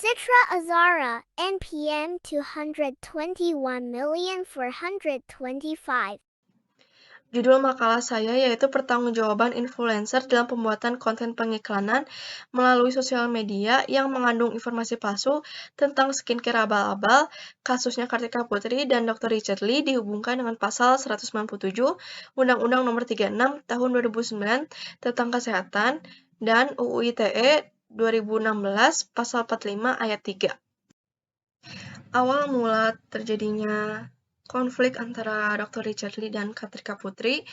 Citra Azara, NPM 221,425. Judul makalah saya yaitu pertanggungjawaban influencer dalam pembuatan konten pengiklanan melalui sosial media yang mengandung informasi palsu tentang skincare abal-abal. Kasusnya Kartika Putri dan Dr. Richard Lee dihubungkan dengan pasal 197 Undang-Undang Nomor 36 Tahun 2009 tentang Kesehatan dan UU ITE 2016 Pasal 45 Ayat 3. Awal mula terjadinya konflik antara Dr. Richard Lee dan Kartika Putri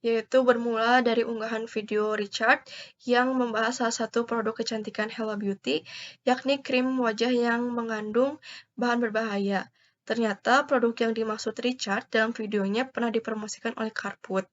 yaitu bermula dari unggahan video Richard yang membahas salah satu produk kecantikan Hello Beauty, yakni krim wajah yang mengandung bahan berbahaya. Ternyata produk yang dimaksud Richard dalam videonya pernah dipromosikan oleh Carput.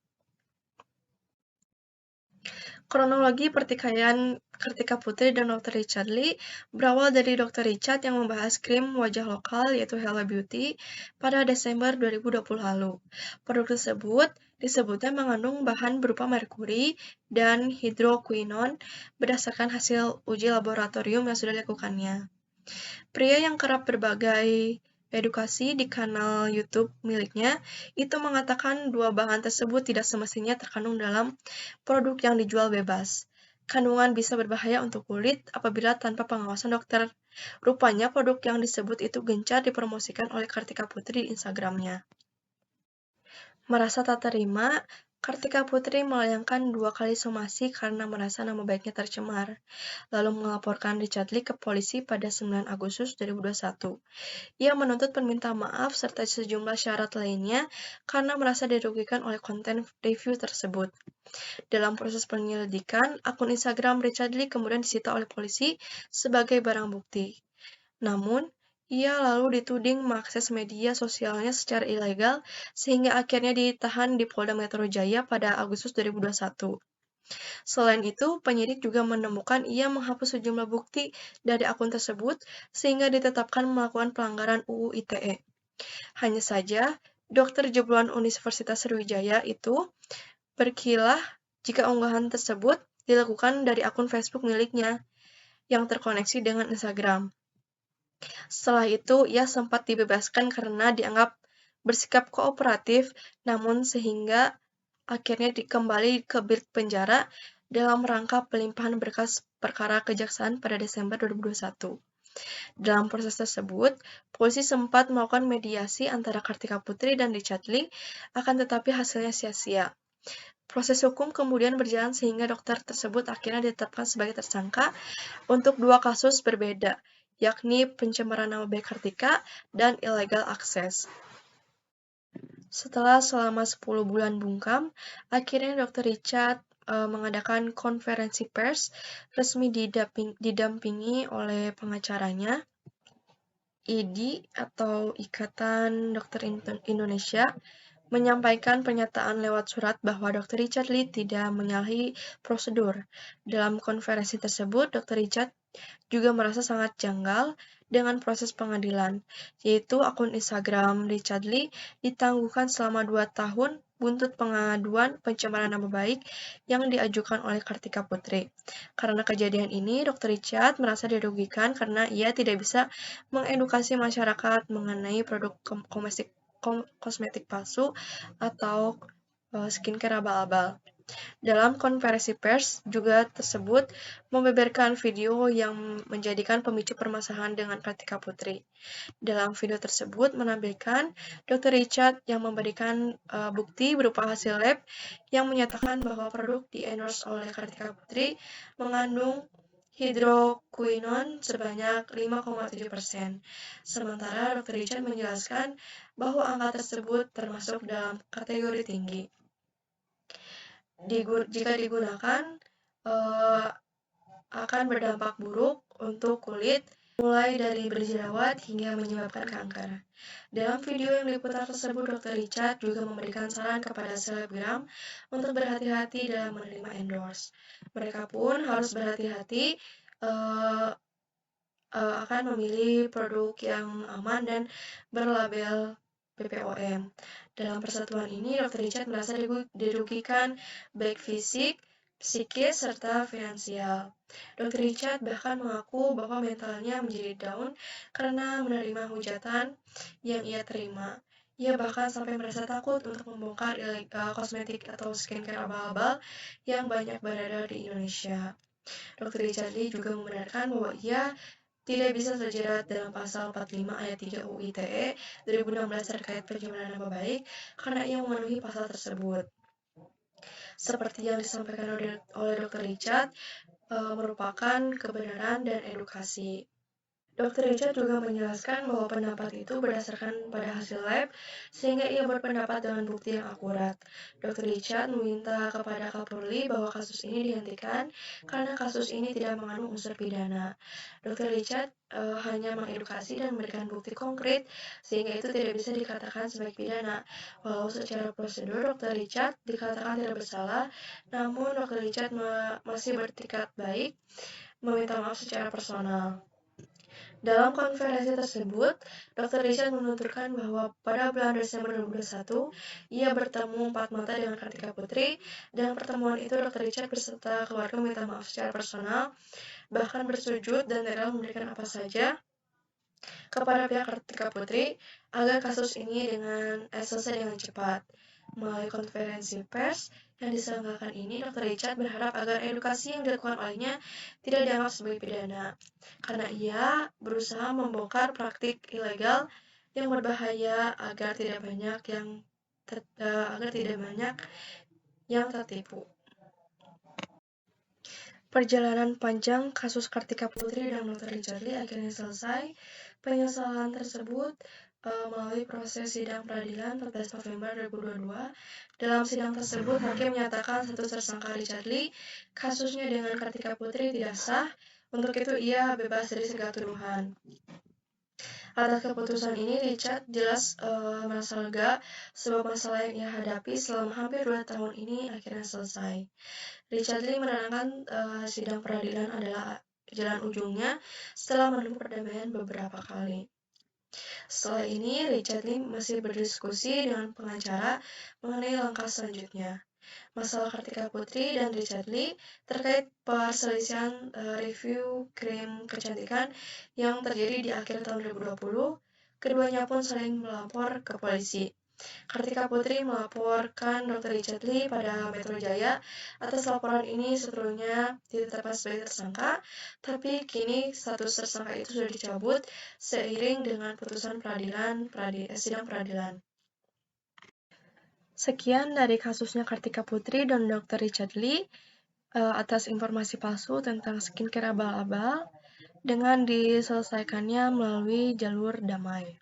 Kronologi pertikaian Kartika Putri dan Dr. Richard Lee berawal dari Dr. Richard yang membahas krim wajah lokal yaitu Hello Beauty pada Desember 2020 lalu. Produk tersebut disebutnya mengandung bahan berupa merkuri dan hidroquinone berdasarkan hasil uji laboratorium yang sudah dilakukannya. Pria yang kerap berbagai edukasi di kanal YouTube miliknya itu mengatakan dua bahan tersebut tidak semestinya terkandung dalam produk yang dijual bebas. Kandungan bisa berbahaya untuk kulit apabila tanpa pengawasan dokter. Rupanya produk yang disebut itu gencar dipromosikan oleh Kartika Putri di Instagramnya. Merasa tak terima, Kartika Putri melayangkan 2 kali somasi karena merasa nama baiknya tercemar, lalu melaporkan Richard Lee ke polisi pada 9 Agustus 2021. Ia menuntut permintaan maaf serta sejumlah syarat lainnya karena merasa dirugikan oleh konten review tersebut. Dalam proses penyelidikan, akun Instagram Richard Lee kemudian disita oleh polisi sebagai barang bukti. Namun, ia lalu dituding mengakses media sosialnya secara ilegal sehingga akhirnya ditahan di Polda Metro Jaya pada Agustus 2021. Selain itu, penyidik juga menemukan ia menghapus sejumlah bukti dari akun tersebut sehingga ditetapkan melakukan pelanggaran UU ITE. Hanya saja, dokter jebolan Universitas Sriwijaya itu berkilah jika unggahan tersebut dilakukan dari akun Facebook miliknya yang terkoneksi dengan Instagram. Setelah itu, ia sempat dibebaskan karena dianggap bersikap kooperatif, namun sehingga akhirnya kembali ke bilik penjara dalam rangka pelimpahan berkas perkara kejaksaan pada Desember 2021. Dalam proses tersebut, polisi sempat melakukan mediasi antara Kartika Putri dan Richard Lee, akan tetapi hasilnya sia-sia. Proses hukum kemudian berjalan sehingga dokter tersebut akhirnya ditetapkan sebagai tersangka untuk 2 kasus berbeda, yakni pencemaran nama baik Kartika dan illegal access. Setelah selama 10 bulan bungkam, akhirnya Dr. Richard mengadakan konferensi pers resmi didampingi oleh pengacaranya, IDI atau Ikatan Dokter Indonesia, menyampaikan pernyataan lewat surat bahwa Dr. Richard Lee tidak menyalahi prosedur. Dalam konferensi tersebut, Dr. Richard juga merasa sangat janggal dengan proses pengadilan, yaitu akun Instagram Richard Lee ditangguhkan selama 2 tahun buntut pengaduan pencemaran nama baik yang diajukan oleh Kartika Putri. Karena kejadian ini, Dr. Richard merasa dirugikan karena ia tidak bisa mengedukasi masyarakat mengenai produk kosmetik palsu atau skincare abal-abal. Dalam konferensi pers juga tersebut membeberkan video yang menjadikan pemicu permasalahan dengan Kartika Putri. Dalam video tersebut menampilkan Dr. Richard yang memberikan bukti berupa hasil lab yang menyatakan bahwa produk di-endorse oleh Kartika Putri mengandung hidroquinone sebanyak 5,7%. Sementara Dr. Richard menjelaskan bahwa angka tersebut termasuk dalam kategori tinggi. Jika digunakan akan berdampak buruk untuk kulit, mulai dari berjerawat hingga menyebabkan kanker. Dalam video yang diputar tersebut, Dr. Richard juga memberikan saran kepada selebgram untuk berhati-hati dalam menerima endorse. Mereka pun harus berhati-hati akan memilih produk yang aman dan berlabel BPOM. Dalam persatuan ini, Dr. Richard merasa dirugikan baik fisik psikis, serta finansial. Dr. Richard bahkan mengaku bahwa mentalnya menjadi down karena menerima hujatan yang ia terima. Ia bahkan sampai merasa takut untuk membongkar kosmetik atau skincare abal-abal yang banyak beredar di Indonesia. Dr. Richard Lee juga membenarkan bahwa ia tidak bisa terjerat dalam pasal 45 ayat 3 UU ITE 2016 terkait pencemaran nama baik karena ia memenuhi pasal tersebut. Seperti yang disampaikan oleh Dr. Richard, merupakan kebenaran dan edukasi. Dr. Richard juga menjelaskan bahwa pendapat itu berdasarkan pada hasil lab, sehingga ia berpendapat dengan bukti yang akurat. Dr. Richard meminta kepada Kapolri bahwa kasus ini dihentikan karena kasus ini tidak mengandung unsur pidana. Dr. Richard hanya mengedukasi dan memberikan bukti konkret, sehingga itu tidak bisa dikatakan sebagai pidana. Walau secara prosedur Dr. Richard dikatakan tidak bersalah, namun Dr. Richard masih bertikad baik meminta maaf secara personal. Dalam konferensi tersebut, Dr. Richard menuturkan bahwa pada bulan Desember 2021, ia bertemu 4 mata dengan Kartika Putri, dan pertemuan itu Dr. Richard beserta keluarga meminta maaf secara personal, bahkan bersujud dan rela memberikan apa saja kepada pihak Kartika Putri agar kasus ini selesai dengan cepat. Melalui konferensi pers yang diselenggarakan ini, Dr. Richard berharap agar edukasi yang dilakukan olehnya tidak dianggap sebagai pidana, karena ia berusaha membongkar praktik ilegal yang berbahaya agar tidak banyak yang tertipu. Perjalanan panjang kasus Kartika Putri dan Dr. Richard Lee akhirnya selesai. Penyesalan tersebut melalui proses sidang peradilan 14 November 2022. Dalam sidang tersebut, hakim menyatakan status tersangka Richard Lee kasusnya dengan Kartika Putri tidak sah. Untuk itu, ia bebas dari segala tuduhan. Atas keputusan ini, Richard jelas merasa lega sebab masalah yang ia hadapi selama hampir 2 tahun ini akhirnya selesai. Richard Lee menerangkan sidang peradilan adalah jalan ujungnya setelah menempuh perdamaian beberapa kali. Setelah ini, Richard Lee masih berdiskusi dengan pengacara mengenai langkah selanjutnya. Masalah Kartika Putri dan Richard Lee terkait perselisihan review krim kecantikan yang terjadi di akhir tahun 2020, keduanya pun saling melapor ke polisi. Kartika Putri melaporkan Dr. Richard Lee pada Metro Jaya. Atas laporan ini seluruhnya ditetapkan sebagai tersangka, tapi kini status tersangka itu sudah dicabut seiring dengan putusan sidang peradilan. Sekian dari kasusnya Kartika Putri dan Dr. Richard Lee atas informasi palsu tentang skincare abal-abal dengan diselesaikannya melalui jalur damai.